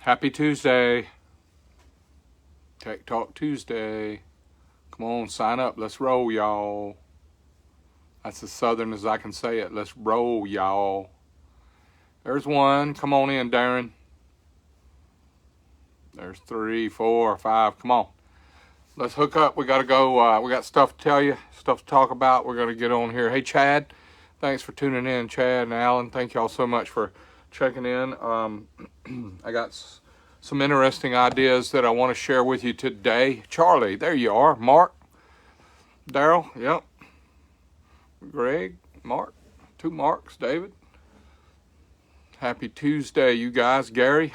Happy Tuesday. Tech Talk Tuesday. Come on, sign up. Let's roll, y'all. That's as southern as I can say it. Let's roll, y'all. There's one. Come on in, Darren. There's 3, 4, 5. Come on. Let's hook up. We got to go. We got stuff to tell you, stuff to talk about. We're going to get on here. Hey, Chad. Thanks for tuning in, Chad and Alan. Thank y'all so much for checking in. I got some interesting ideas that I want to share with you today. Charlie, there you are. Mark, Daryl, yep. Greg, Mark, 2 Marks, David. Happy Tuesday, you guys. Gary,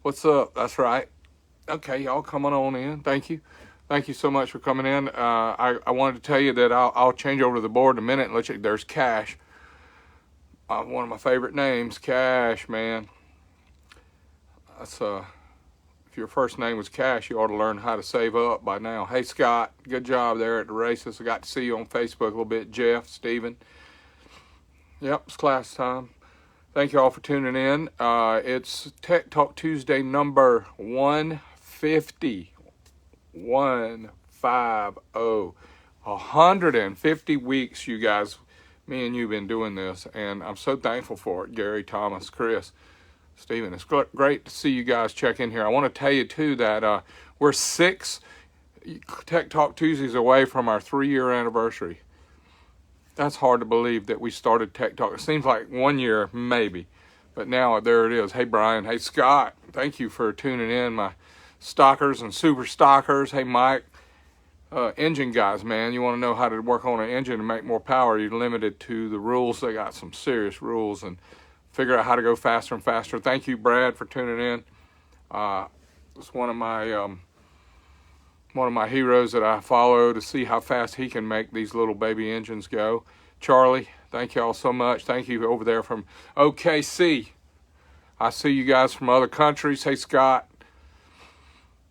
what's up? That's right. Okay, y'all coming on in. Thank you. Thank you so much for coming in. I wanted to tell you that I'll change over to the board in a minute and let you. There's Cash. One of my favorite names, Cash, man. That's if your first name was Cash, you ought to learn how to save up by now. Hey, Scott, good job there at the races. I got to see you on Facebook a little bit. Jeff, Steven. Yep, it's class time. Thank you all for tuning in. It's Tech Talk Tuesday number 150. 150. 150 weeks, you guys. Me and you have been doing this, and I'm so thankful for it. Gary, Thomas, Chris, Steven. It's great to see you guys check in here. I want to tell you, too, that we're 6 Tech Talk Tuesdays away from our 3-year anniversary. That's hard to believe that we started Tech Talk. It seems like 1 year, maybe. But now, there it is. Hey, Brian. Hey, Scott. Thank you for tuning in, my stalkers and super stalkers. Hey, Mike. Engine guys, man, you want to know how to work on an engine and make more power, you're limited to the rules. They got some serious rules, and figure out how to go faster and faster. Thank you, Brad, for tuning in. It's one of my heroes that I follow to see how fast he can make these little baby engines go. Charlie, thank y'all so much. Thank you over there from OKC. I see you guys from other countries. Hey, Scott.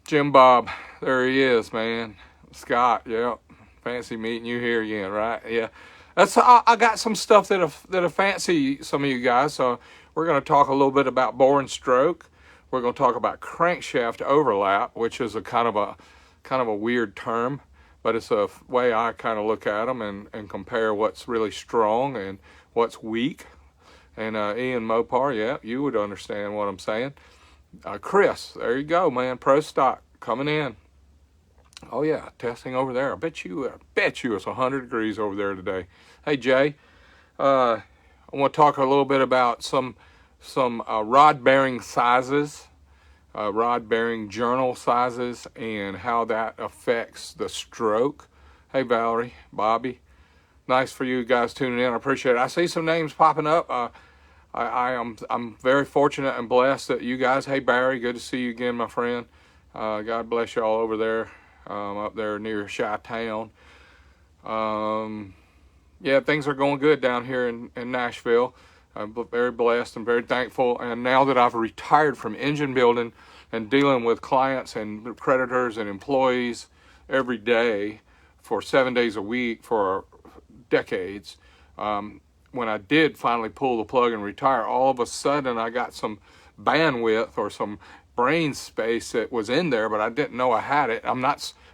Jim Bob, there he is, man. Scott, yeah, fancy meeting you here again, right? Yeah, I got some stuff that'll fancy some of you guys. So we're going to talk a little bit about bore and stroke. We're going to talk about crankshaft overlap, which is a kind of a weird term, but it's a way I kind of look at them and compare what's really strong and what's weak. And Ian Mopar, yeah, you would understand what I'm saying. Chris, there you go, man. Pro Stock coming in. Oh yeah, testing over there. I bet you it's 100 degrees over there today. Hey Jay, I want to talk a little bit about some rod bearing sizes, rod bearing journal sizes, and how that affects the stroke. Hey Valerie, Bobby, nice for you guys tuning in. I appreciate it. I see some names popping up. I'm very fortunate and blessed that you guys. Hey Barry, good to see you again, my friend. God bless y'all over there. Up there near Chi-Town. Yeah, things are going good down here in Nashville. I'm very blessed and very thankful. And now that I've retired from engine building and dealing with clients and creditors and employees every day for 7 days a week for decades, when I did finally pull the plug and retire, all of a sudden I got some bandwidth or some brain space that was in there, but I didn't know I had it.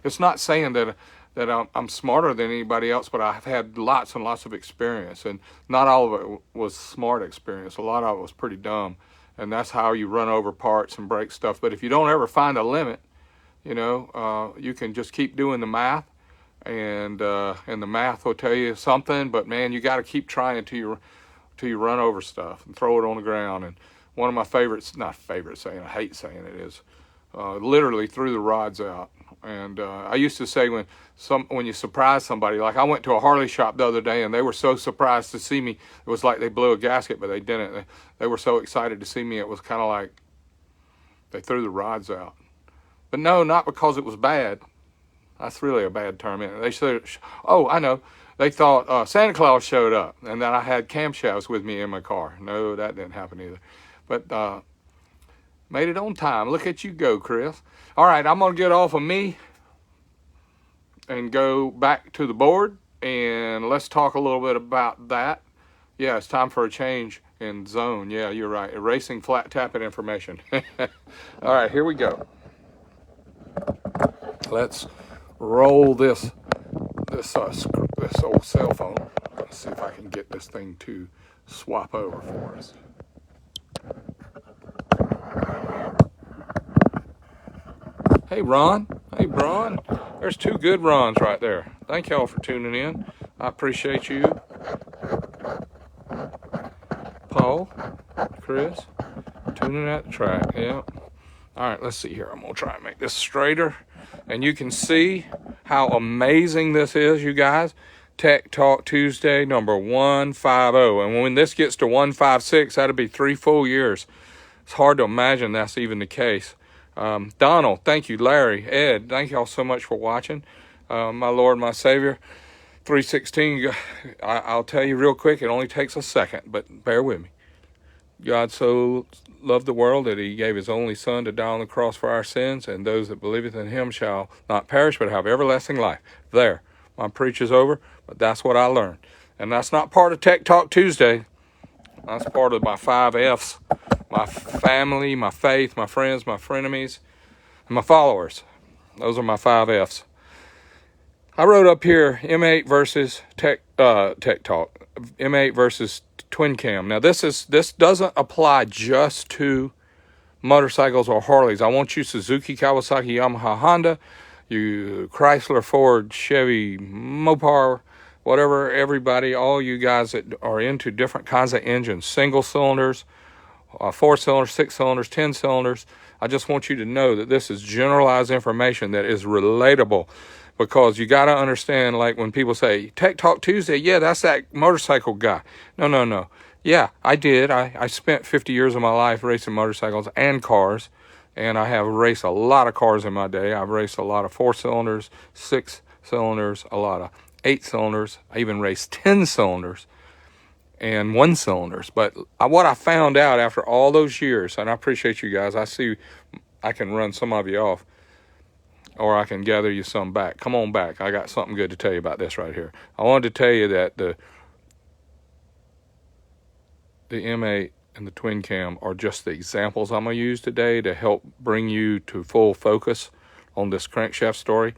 It's not saying that I'm smarter than anybody else, but I've had lots and lots of experience, and not all of it was smart experience. A lot of it was pretty dumb, and that's how you run over parts and break stuff. But if you don't ever find a limit, you can just keep doing the math, and the math will tell you something. But man, you got to keep trying till you run over stuff and throw it on the ground. And one of my favorites, not favorite saying, I hate saying it, is literally threw the rods out. And I used to say when you surprise somebody, like I went to a Harley shop the other day and they were so surprised to see me. It was like they blew a gasket, but they didn't. They were so excited to see me. It was kind of like they threw the rods out. But no, not because it was bad. That's really a bad term. They said, oh, I know. They thought Santa Claus showed up and that I had camshafts with me in my car. No, that didn't happen either. But made it on time. Look at you go, Chris. All right, I'm going to get off of me and go back to the board, and let's talk a little bit about that. Yeah, it's time for a change in zone. Yeah, you're right. Erasing flat tapping information. All right, here we go. Let's roll this old cell phone. Let's see if I can get this thing to swap over for us. Hey, Ron. Hey, Braun. There's two good Rons right there. Thank y'all for tuning in. I appreciate you. Paul, Chris, tuning at the track. Yeah. All right, let's see here. I'm going to try and make this straighter. And you can see how amazing this is, you guys. Tech Talk Tuesday, number 150. And when this gets to 156, that'll be 3 full years. It's hard to imagine that's even the case. Donald, thank you. Larry, Ed, thank y'all so much for watching. My Lord, my Savior. 316, I'll tell you real quick, it only takes a second, but bear with me. God so loved the world that he gave his only son to die on the cross for our sins, and those that believeth in him shall not perish but have everlasting life. There, my preach is over, but that's what I learned. And that's not part of Tech Talk Tuesday. That's part of my 5 F's. My family, my faith, my friends, my frenemies, and my followers. Those are my 5 F's. I wrote up here M8 versus Tech Talk. M8 versus Twin Cam. Now this doesn't apply just to motorcycles or Harleys. I want you Suzuki, Kawasaki, Yamaha, Honda, you Chrysler, Ford, Chevy, Mopar, whatever, everybody, all you guys that are into different kinds of engines, single cylinders, 4 cylinders, 6 cylinders, 10 cylinders. I just want you to know that this is generalized information that is relatable, because you got to understand, like when people say, Tech Talk Tuesday, yeah, that's that motorcycle guy. No. Yeah, I did. I spent 50 years of my life racing motorcycles and cars, and I have raced a lot of cars in my day. I've raced a lot of 4 cylinders, 6 cylinders, a lot of 8 cylinders. I even raced 10 cylinders and 1 cylinders. But what I found out after all those years, and I appreciate you guys, I see I can run some of you off, or I can gather you some back. Come on back. I got something good to tell you about this right here. I wanted to tell you that the M8 and the Twin Cam are just the examples I'm going to use today to help bring you to full focus on this crankshaft story.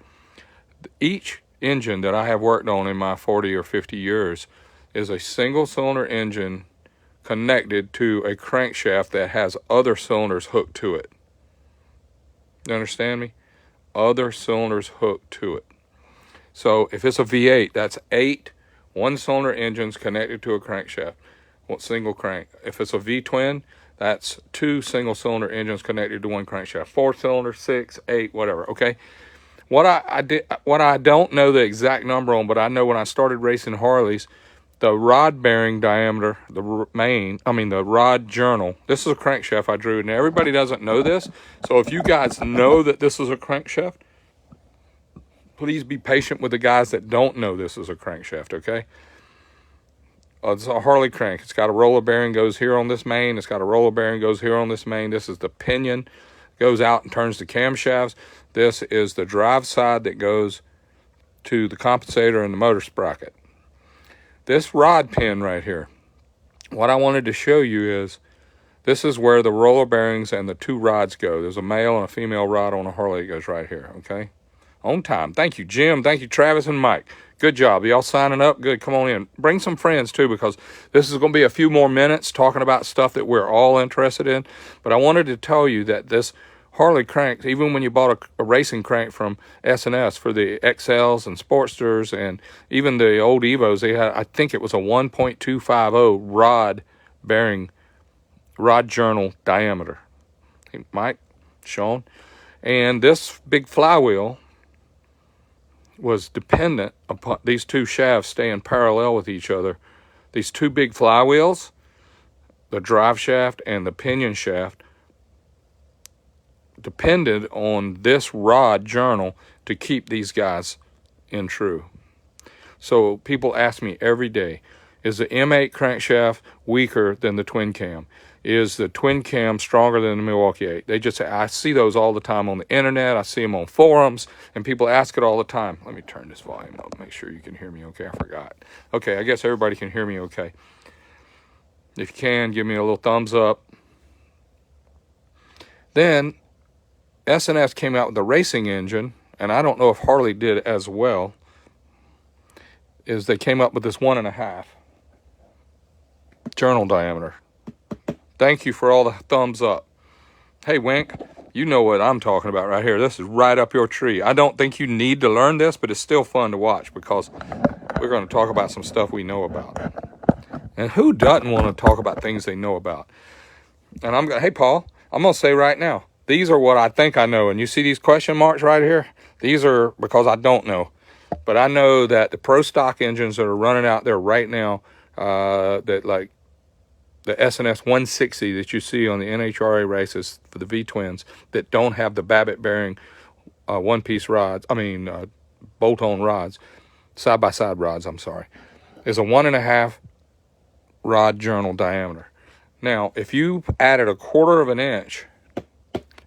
Each engine that I have worked on in my 40 or 50 years is a single cylinder engine connected to a crankshaft that has other cylinders hooked to it. You understand me? Other cylinders hooked to it. So if it's a V8, that's 8 one-cylinder engines connected to a crankshaft, single crank. If it's a V-twin, that's 2 single-cylinder engines connected to one crankshaft. 4 cylinder, 6, 8, whatever. Okay. What I don't know the exact number on, but I know when I started racing Harleys, the rod bearing diameter, the rod journal. This is a crankshaft I drew, and everybody doesn't know this. So if you guys know that this is a crankshaft, please be patient with the guys that don't know this is a crankshaft, okay? It's a Harley crank. It's got a roller bearing goes here on this main. It's got a roller bearing goes here on this main. This is the pinion, goes out and turns the camshafts. This is the drive side that goes to the compensator and the motor sprocket. This rod pin right here, what I wanted to show you is this is where the roller bearings and the 2 rods go. There's a male and a female rod on a Harley that goes right here, okay? On time. Thank you, Jim. Thank you, Travis and Mike. Good job. Y'all signing up? Good. Come on in. Bring some friends, too, because this is going to be a few more minutes talking about stuff that we're all interested in. But I wanted to tell you that this Harley crank, even when you bought a racing crank from S&S for the XLs and Sportsters and even the old Evos, they had, I think it was a 1.250 rod bearing, rod journal diameter. Hey, Mike, Sean. And this big flywheel was dependent upon these 2 shafts staying parallel with each other. These 2 big flywheels, the drive shaft and the pinion shaft, depended on this rod journal to keep these guys in true. So people ask me every day, is the M8 crankshaft weaker than the Twin Cam? Is the Twin Cam stronger than the Milwaukee 8? They just say, I see those all the time on the internet. I see them on forums, and people ask it all the time. Let me turn this volume up, make sure you can hear me okay. I forgot. Okay, I guess everybody can hear me okay. If you can, give me a little thumbs up. Then S&S came out with the racing engine, and I don't know if Harley did as well, is they came up with this 1.5 journal diameter. Thank you for all the thumbs up. Hey, Wink, you know what I'm talking about right here. This is right up your tree. I don't think you need to learn this, but it's still fun to watch because we're going to talk about some stuff we know about. And who doesn't want to talk about things they know about? And hey, Paul, I'm going to say right now, these are what I think I know. And you see these question marks right here? These are because I don't know. But I know that the pro stock engines that are running out there right now, that like the S&S 160 that you see on the NHRA races for the V-twins that don't have the Babbitt bearing one-piece rods, bolt-on rods, side-by-side rods, is a 1.5 rod journal diameter. Now, if you added 1/4 of an inch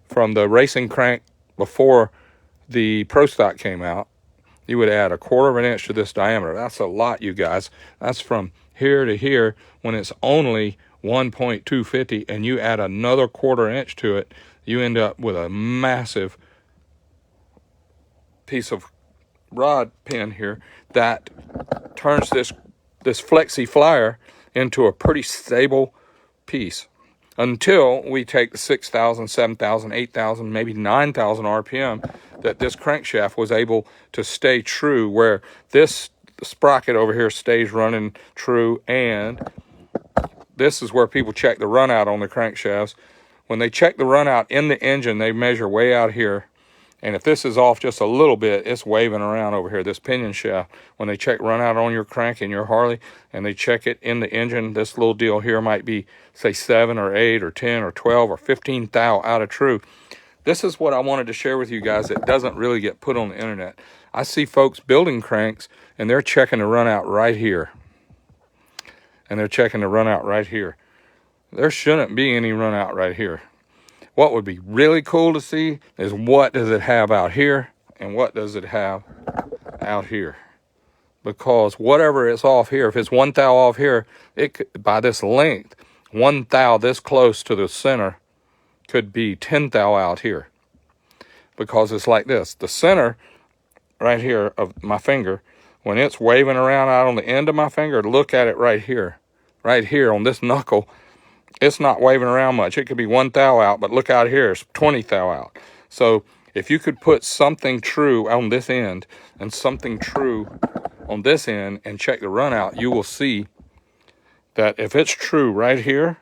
from the racing crank before the Pro Stock came out, you would add 1/4 of an inch to this diameter. That's a lot, you guys. That's from here to here when it's only 1.250, and you add another 1/4 inch to it, you end up with a massive piece of rod pin here that turns this flexi flyer into a pretty stable piece until we take the 6,000, 7,000, 8,000, maybe 9,000 RPM that this crankshaft was able to stay true, where this sprocket over here stays running true, and this is where people check the run out on the crankshafts. When they check the run out in the engine, they measure way out here. And if this is off just a little bit, it's waving around over here, this pinion shaft. When they check run out on your crank in your Harley, and they check it in the engine, this little deal here might be, say, 7 or 8 or 10 or 12 or 15 thou out of true. This is what I wanted to share with you guys that doesn't really get put on the internet. I see folks building cranks, and they're checking the run out right here. And they're checking the run out right here. There shouldn't be any run out right here. What would be really cool to see is what does it have out here and what does it have out here. Because whatever is off here, if it's 1 thou off here, it could, by this length, 1 thou this close to the center could be 10 thou out here. Because it's like this. The center right here of my finger, when it's waving around out on the end of my finger, look at it right here. Right here on this knuckle, it's not waving around much. It could be 1 thou out, but look out here, it's 20 thou out. So if you could put something true on this end and something true on this end and check the run out, you will see that if it's true right here,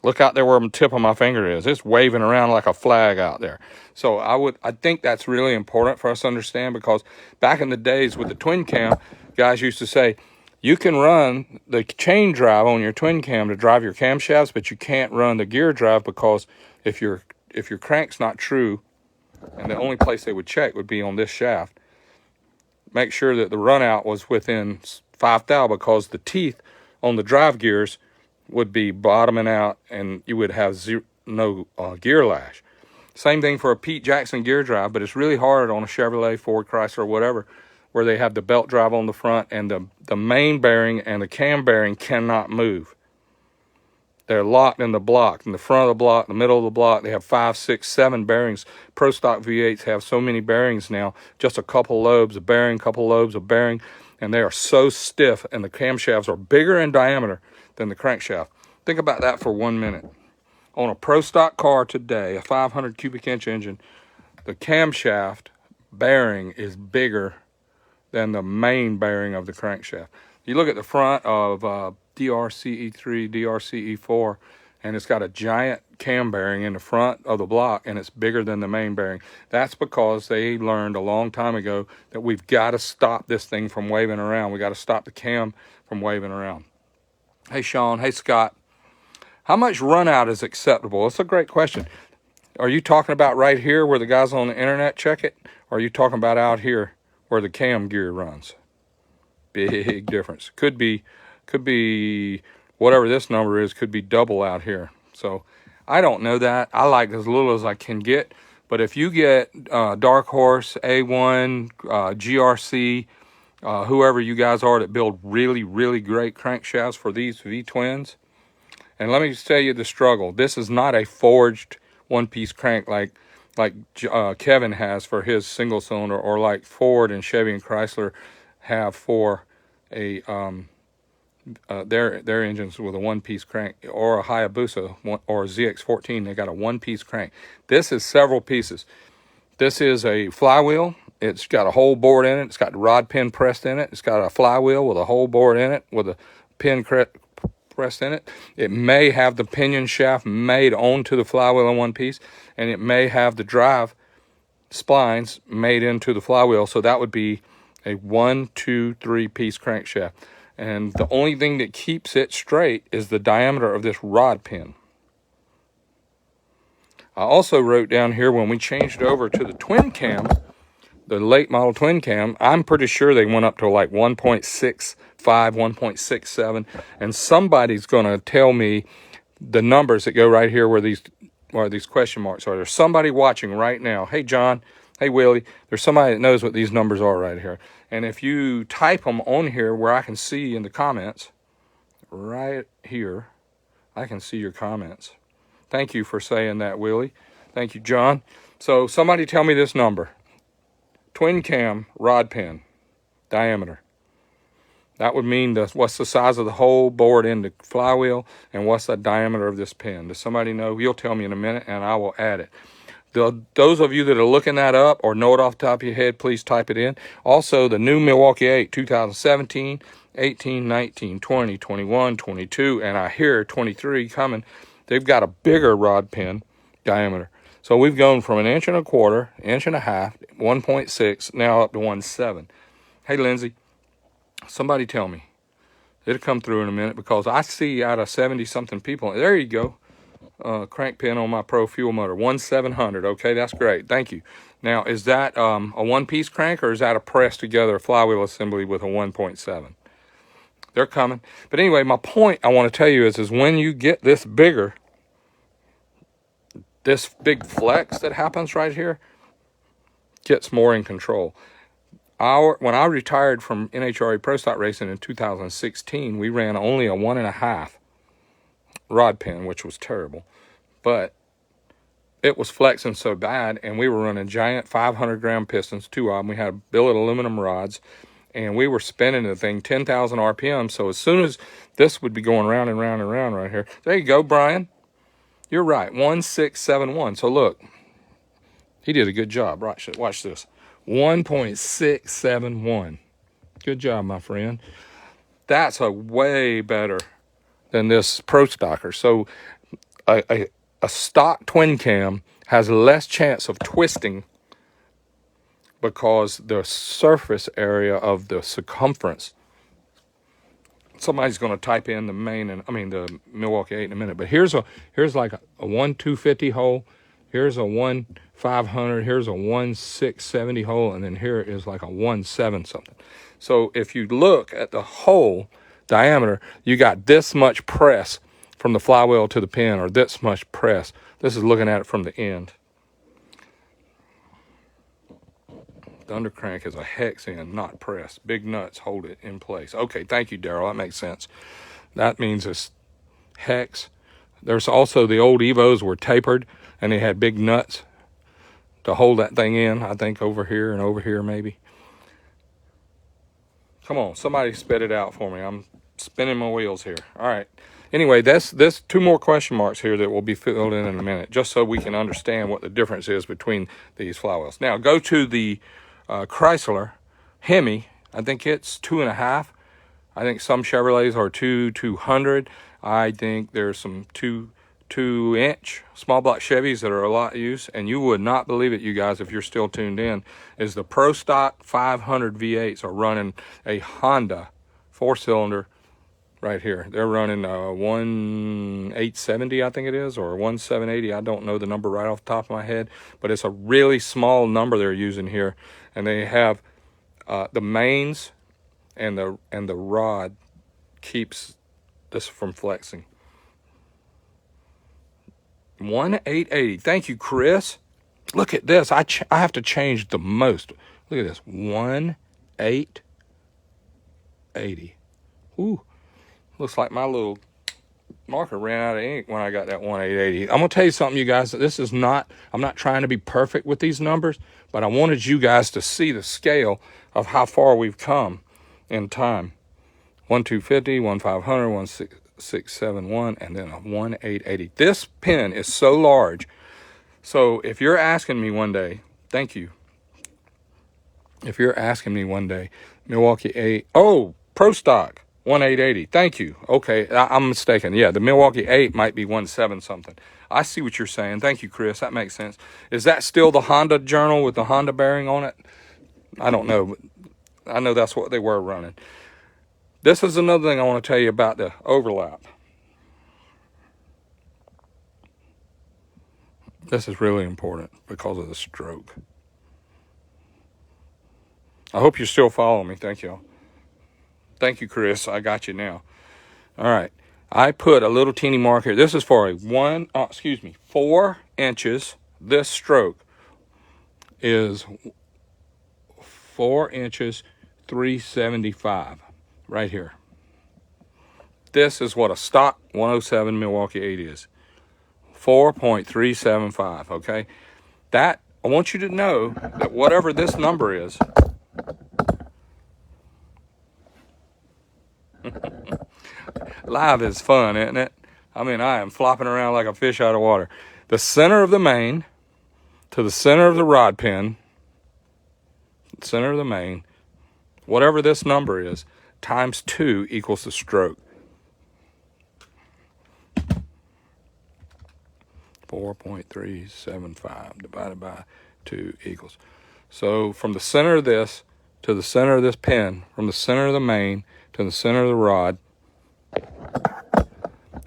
look out there where the tip of my finger is. It's waving around like a flag out there. So I think that's really important for us to understand, because back in the days with the twin cam, guys used to say, you can run the chain drive on your twin cam to drive your camshafts, but you can't run the gear drive, because if your crank's not true, and the only place they would check would be on this shaft, make sure that the run out was within 5 thou, because the teeth on the drive gears would be bottoming out and you would have no gear lash. Same thing for a Pete Jackson gear drive, but it's really hard on a Chevrolet, Ford, Chrysler, whatever, where they have the belt drive on the front and the main bearing and the cam bearing cannot move. They're locked in the block, in the front of the block, the middle of the block. They have 5, 6, 7 bearings. Pro stock V8s have so many bearings now, just a couple lobes of bearing, couple lobes of bearing, and they are so stiff, and the camshafts are bigger in diameter than the crankshaft. Think about that for 1 minute. On a pro stock car today, a 500 cubic inch engine, the camshaft bearing is bigger than the main bearing of the crankshaft. You look at the front of DRCE3, DRCE4, and it's got a giant cam bearing in the front of the block, and it's bigger than the main bearing. That's because they learned a long time ago that we've got to stop this thing from waving around. We got to stop the cam from waving around. Hey, Sean. Hey, Scott. How much run out is acceptable? It's a great question. Are you talking about right here where the guys on the internet check it? Or are you talking about out here where the cam gear runs? Big difference. Could be whatever this number is, could be double out here. So I don't know that. I like as little as I can get. But if you get Dark Horse, A1, GRC, whoever you guys are that build really, really great crankshafts for these V-twins. And let me just tell you the struggle. This is not a forged one-piece crank like Kevin has for his single cylinder, or like Ford and Chevy and Chrysler have for a their engines with a one-piece crank, or a Hayabusa or a ZX14. They got a one-piece crank. This is several pieces. This is a flywheel. It's got a whole board in it. It's got the rod pin pressed in it. It's got a flywheel with a whole board in it with a pin pressed in it. It may have the pinion shaft made onto the flywheel in one piece, and it may have the drive splines made into the flywheel. So that would be a 1, 2, 3 piece crankshaft. And the only thing that keeps it straight is the diameter of this rod pin. I also wrote down here, when we changed over to the twin cam, the late model twin cam, I'm pretty sure they went up to like 1.65, 1.67. And somebody's going to tell me the numbers that go right here where these question marks are. There's somebody watching right now. Hey, John. Hey, Willie. There's somebody that knows what these numbers are right here. And if you type them on here where I can see in the comments, right here, I can see your comments. Thank you for saying that, Willie. Thank you, John. So somebody tell me this number. Twin cam rod pin diameter. That would mean what's the size of the whole board in the flywheel, and what's the diameter of this pin. Does somebody know? You'll tell me in a minute, and I will add it. Those of you that are looking that up or know it off the top of your head, please type it in. Also, the new Milwaukee 8, 2017, 18, 19, 20, 21, 22, and I hear 23 coming. They've got a bigger rod pin diameter. So we've gone from 1 1/4 inch, 1.5 inch, 1.6, now up to 1.7. Hey, Lindsay, somebody tell me. It'll come through in a minute, because I see out of 70-something people. There you go. Crank pin on my Pro Fuel motor, 1/700. Okay, that's great. Thank you. Now, is that a one-piece crank, or is that a pressed together flywheel assembly with a 1.7? They're coming. But anyway, my point I want to tell you is when you get this bigger, this big flex that happens right here gets more in control. When I retired from NHRA Pro Stock Racing in 2016, we ran only a 1.5 rod pin, which was terrible, but it was flexing so bad, and we were running giant 500-gram pistons, 2 of them. We had billet aluminum rods, and we were spinning the thing 10,000 RPM. So as soon as this would be going round and round and round right here, there you go, Brian. You're right, 1.671. So look, he did a good job. Right, watch this, 1.671. Good job, my friend. That's a way better than this Pro Stocker. So a stock twin cam has less chance of twisting, because the surface area of the circumference. Somebody's going to type in the Milwaukee 8 in a minute. But here's like a 1.250 hole. Here's a 1.500. Here's a 1.670 hole, and then here is like a 1.7 something. So if you look at the hole diameter, you got this much press from the flywheel to the pin, or this much press. This is looking at it from the end. The undercrank is a hex end, not press. Big nuts hold it in place. Okay, thank you, Daryl. That makes sense. That means it's hex. There's also the old Evos were tapered, and they had big nuts to hold that thing in. I think over here and over here maybe. Come on, somebody spit it out for me. I'm spinning my wheels here. All right. Anyway, there's 2 more question marks here that will be filled in a minute, just so we can understand what the difference is between these flywheels. Now, go to the Chrysler Hemi. I think it's 2.5. I think some Chevrolets are 200. I think there's some 2-inch small block Chevys that are a lot used, and you would not believe it, you guys, if you're still tuned in, is the Pro Stock 500 V8s are running a Honda 4-cylinder right here. They're running 1.870, I think it is, or 1.780. I don't know the number right off the top of my head, but it's a really small number they're using here, and they have the mains and the rod keeps this from flexing. 1.880. Thank you, Chris. Look at this. I have to change the most. Look at this. 1.880. 180. Ooh, looks like my little marker ran out of ink when I got that 1,880. I'm going to tell you something, you guys. I'm not trying to be perfect with these numbers, but I wanted you guys to see the scale of how far we've come in time. 1,250, 1,500, 1,671, and then a 1,880. This pen is so large. So if you're asking me one day, thank you. If you're asking me one day, Milwaukee 8, Pro Stock, 1,880. Thank you. Okay, I'm mistaken. Yeah, the Milwaukee 8 might be 1,7 something. I see what you're saying. Thank you, Chris. That makes sense. Is that still the Honda journal with the Honda bearing on it? I don't know, but I know that's what they were running. This is another thing I want to tell you about the overlap. This is really important because of the stroke. I hope you're still following me. Thank you. Thank you, Chris. I got you now. All right. I put a little teeny mark here. This is for 4 inches. This stroke is 4 inches, 375 right here. This is what a stock 107 Milwaukee 8 is. 4.375, okay? That, I want you to know that whatever this number is, live is fun, isn't it? I mean, I am flopping around like a fish out of water. The center of the main to the center of the rod pen, center of the main, whatever this number is, times 2 equals the stroke. 4.375 divided by 2 equals. So from the center of this to the center of this pen, from the center of the main to the center of the rod,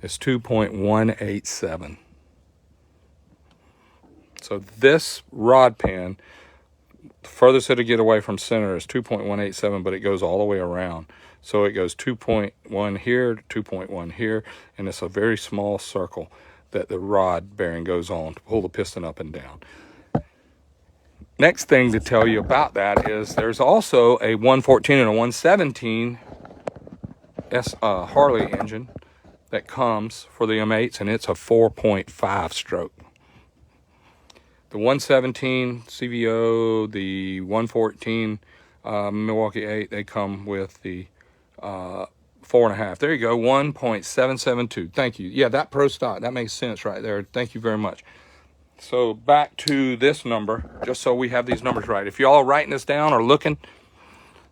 is 2.187. So this rod pen, the furthest it'll get away from center is 2.187, but it goes all the way around. So it goes 2.1 here, 2.1 here, and it's a very small circle that the rod bearing goes on to pull the piston up and down. Next thing to tell you about that is there's also a 114 and a 117 Harley engine that comes for the M8s, and it's a 4.5 stroke. The 117 CVO, the 114 Milwaukee 8, they come with the 4.5. There you go, 1.772. Thank you. Yeah, that Pro Stock, that makes sense right there. Thank you very much. So back to this number, just so we have these numbers right. If y'all are writing this down or looking,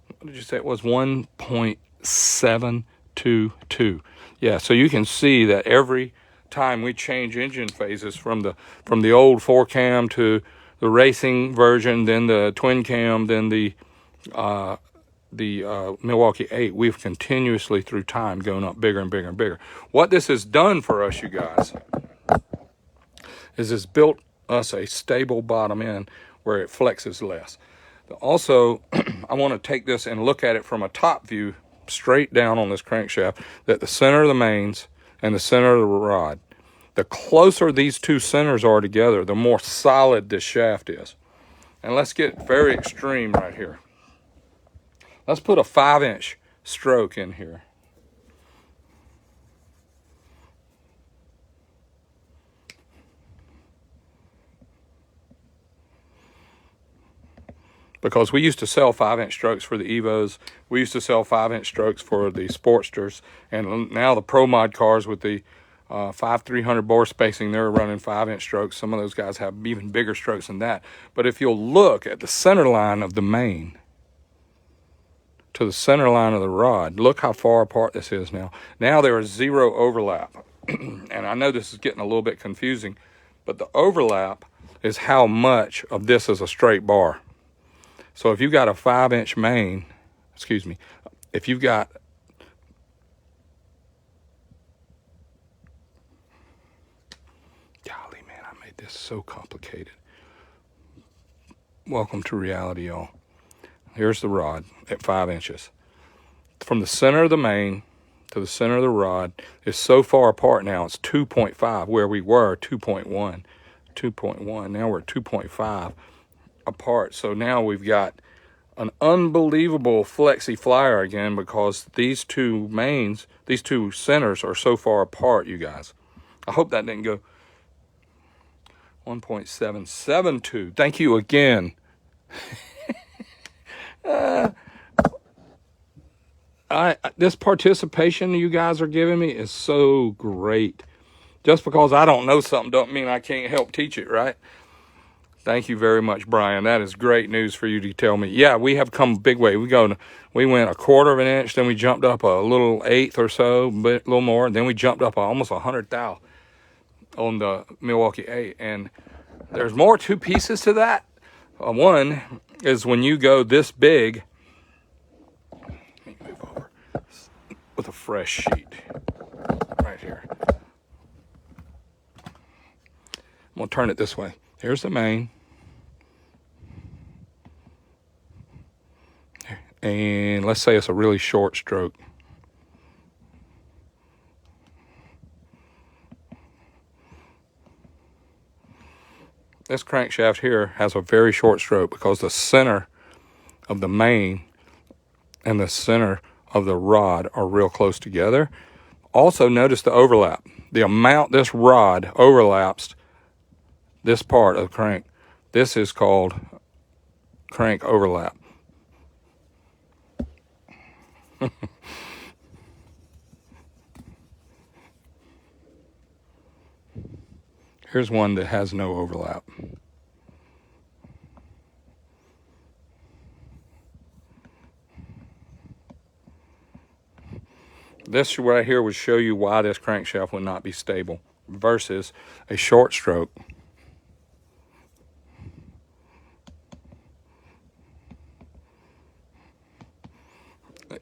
what did you say it was? 1.722. Yeah, so you can see that every time we change engine phases from the old 4-cam to the racing version, then the twin cam, then the Milwaukee 8, we've continuously through time going up bigger and bigger and bigger. What this has done for us, you guys, is it's built us a stable bottom end where it flexes less. Also, I want to take this and look at it from a top view, straight down on this crankshaft, that the center of the mains and the center of the rod, the closer these two centers are together, the more solid this shaft is. And let's get very extreme right here. Let's put a 5-inch stroke in here. Because we used to sell 5-inch strokes for the Evos. We used to sell 5-inch strokes for the Sportsters. And now the Pro Mod cars with the 300 bore spacing, they're running 5-inch strokes. Some of those guys have even bigger strokes than that. But if you'll look at the center line of the main to the center line of the rod, look how far apart this is now. Now there is zero overlap. And I know this is getting a little bit confusing, but the overlap is how much of this is a straight bar. So if you've got a 5-inch main, if you've got, golly, man, I made this so complicated. Welcome to reality, y'all. Here's the rod at 5 inches. From the center of the main to the center of the rod is so far apart now, it's 2.5, where we were 2.1. 2.1, now we're 2.5 apart. So now we've got an unbelievable flexi flyer again, because these two centers are so far apart, you guys. I hope that didn't go 1.772. Thank you again. This participation you guys are giving me is so great. Just because I don't know something don't mean I can't help teach it, right? Thank you very much, Brian. That is great news for you to tell me. Yeah, we have come a big way. We went 1/4 of an inch, then we jumped up a little eighth or so, but a little more, and then we jumped up almost 100 thou on the Milwaukee 8. And there's more two pieces to that. One is when you go this big. Let me move over with a fresh sheet right here. I'm gonna turn it this way. Here's the main. And let's say it's a really short stroke. This crankshaft here has a very short stroke because the center of the main and the center of the rod are real close together. Also notice the overlap. The amount this rod overlaps this part of the crank. This is called crank overlap. Here's one that has no overlap. This right here would show you why this crankshaft would not be stable versus a short stroke.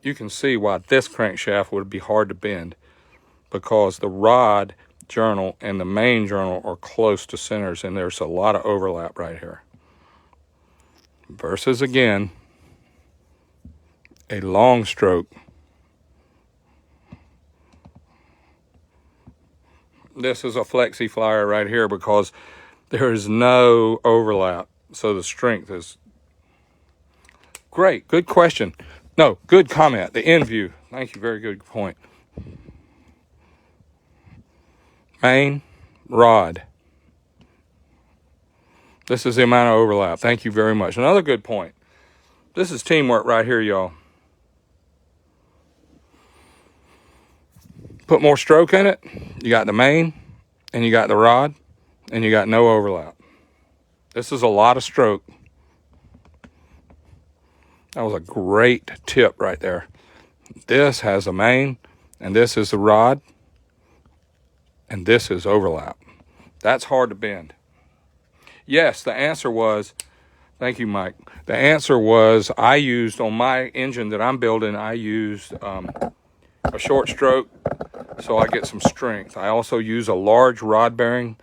You can see why this crankshaft would be hard to bend, because the rod journal and the main journal are close to centers, and there's a lot of overlap right here. Versus, again, a long stroke. This is a flexi flyer right here because there is no overlap, so the strength is great. Good question. No, good comment. The end view. Thank you. Very good point. Main, rod. This is the amount of overlap. Thank you very much. Another good point. This is teamwork right here, y'all. Put more stroke in it. You got the main, and you got the rod, and you got no overlap. This is a lot of stroke. That was a great tip right there. This has a main, and this is the rod, and this is overlap. That's hard to bend. Yes, the answer was, thank you, Mike. The answer was, I used, on my engine that I'm building, I used a short stroke so I get some strength. I also use a large rod bearing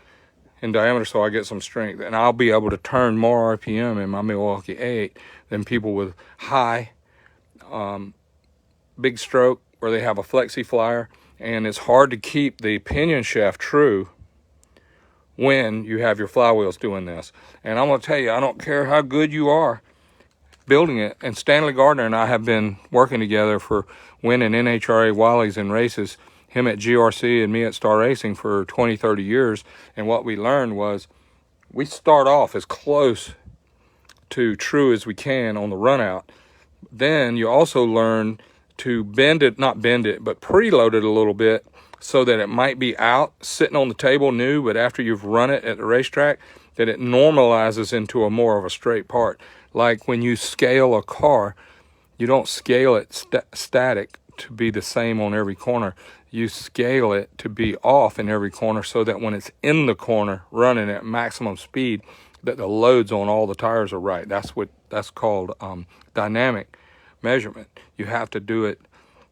in diameter so I get some strength. And I'll be able to turn more RPM in my Milwaukee 8 than people with high, big stroke where they have a flexi flyer. And it's hard to keep the pinion shaft true when you have your flywheels doing this. And I'm going to tell you, I don't care how good you are building it. And Stanley Gardner and I have been working together for winning NHRA Wallies and races, him at GRC and me at Star Racing for 20, 30 years. And what we learned was we start off as close to true as we can on the run out. Then you also learn to bend it, not bend it, but preload it a little bit so that it might be out, sitting on the table new, but after you've run it at the racetrack, that it normalizes into a more of a straight part. Like when you scale a car, you don't scale it static to be the same on every corner. You scale it to be off in every corner so that when it's in the corner running at maximum speed, that the loads on all the tires are right. That's called dynamic measurement. You have to do it.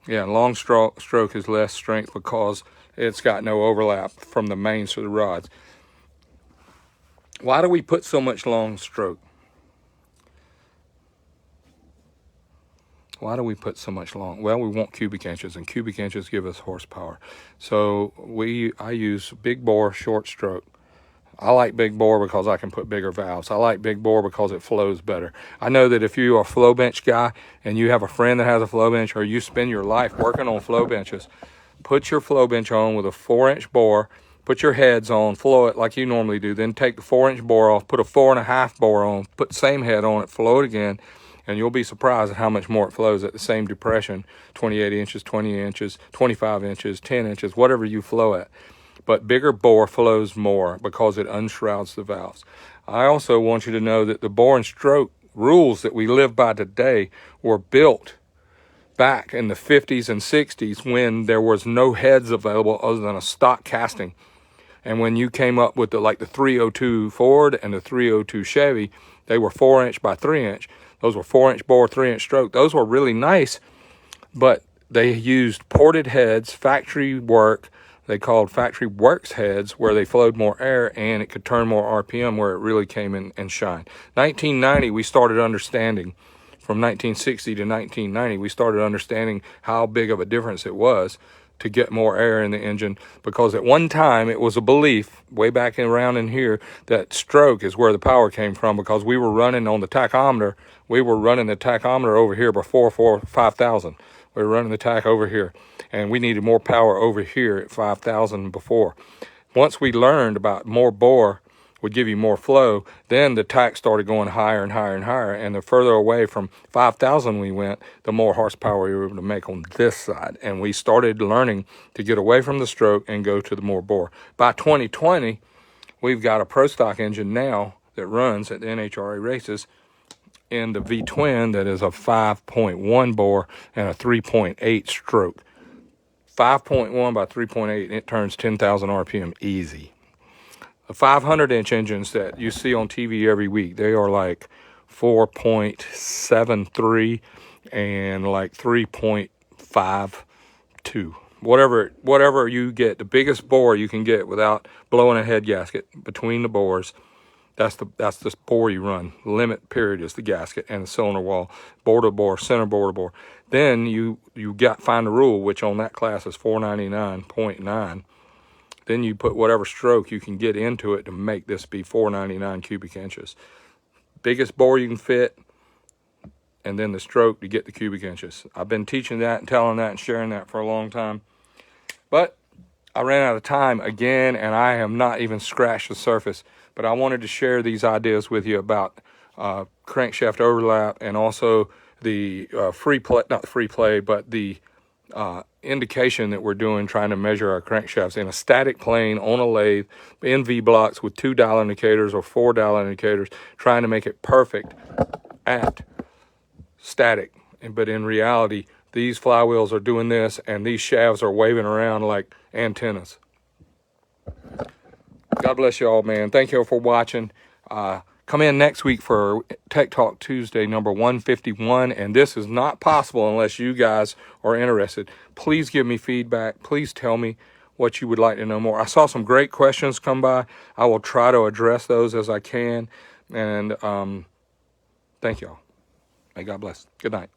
Yeah, long stroke is less strength because it's got no overlap from the mains to the rods. Why do we put so much long stroke? Why do we put so much long? Well, we want cubic inches, and cubic inches give us horsepower. So I use big bore short stroke. I like big bore because I can put bigger valves. I like big bore because it flows better. I know that if you're a flow bench guy and you have a friend that has a flow bench, or you spend your life working on flow benches, put your flow bench on with a 4-inch bore, put your heads on, flow it like you normally do, then take the 4-inch bore off, put a 4.5 bore on, put the same head on it, flow it again, and you'll be surprised at how much more it flows at the same depression, 28 inches, 20 inches, 25 inches, 10 inches, whatever you flow at. But bigger bore flows more because it unshrouds the valves. I also want you to know that the bore and stroke rules that we live by today were built back in the 50s and 60s when there was no heads available other than a stock casting. And when you came up with the 302 Ford and the 302 Chevy, they were 4-inch by 3-inch. Those were 4-inch bore, 3-inch stroke. Those were really nice, but they used ported heads, factory work. They called factory works heads, where they flowed more air and it could turn more RPM, where it really came in and shined. 1990, we started understanding. From 1960 to 1990, we started understanding how big of a difference it was to get more air in the engine, because at one time it was a belief way back around in here that stroke is where the power came from, because we were running on the tachometer. We were running the tachometer over here before 5,000. We were running the tach over here, and we needed more power over here at 5,000 before. Once we learned about more bore would give you more flow, then the tach started going higher and higher and higher, and the further away from 5,000 we went, the more horsepower we were able to make on this side. And we started learning to get away from the stroke and go to the more bore. By 2020, we've got a pro stock engine now that runs at the NHRA races in the V-twin that is a 5.1 bore and a 3.8 stroke. 5.1 by 3.8, it turns 10,000 RPM easy. The 500-inch engines that you see on TV every week, they are like 4.73 and like 3.52. Whatever you get, the biggest bore you can get without blowing a head gasket between the bores, that's the bore you run. Limit period is the gasket and the cylinder wall, bore to bore, center bore to bore. Then you find the rule, which on that class is 499.9. Then you put whatever stroke you can get into it to make this be 499 cubic inches. Biggest bore you can fit, and then the stroke to get the cubic inches. I've been teaching that and telling that and sharing that for a long time. But I ran out of time again, and I have not even scratched the surface. But I wanted to share these ideas with you about crankshaft overlap, and also the indication that we're doing, trying to measure our crankshafts in a static plane on a lathe in V blocks with 2 dial indicators or 4 dial indicators, trying to make it perfect at static. But in reality, these flywheels are doing this, and these shafts are waving around like antennas. God bless you all, man. Thank you all for watching. Come in next week for Tech Talk Tuesday number 151, and this is not possible unless you guys are interested. Please give me feedback. Please tell me what you would like to know more. I saw some great questions come by. I will try to address those as I can, and thank y'all. May God bless. Good night.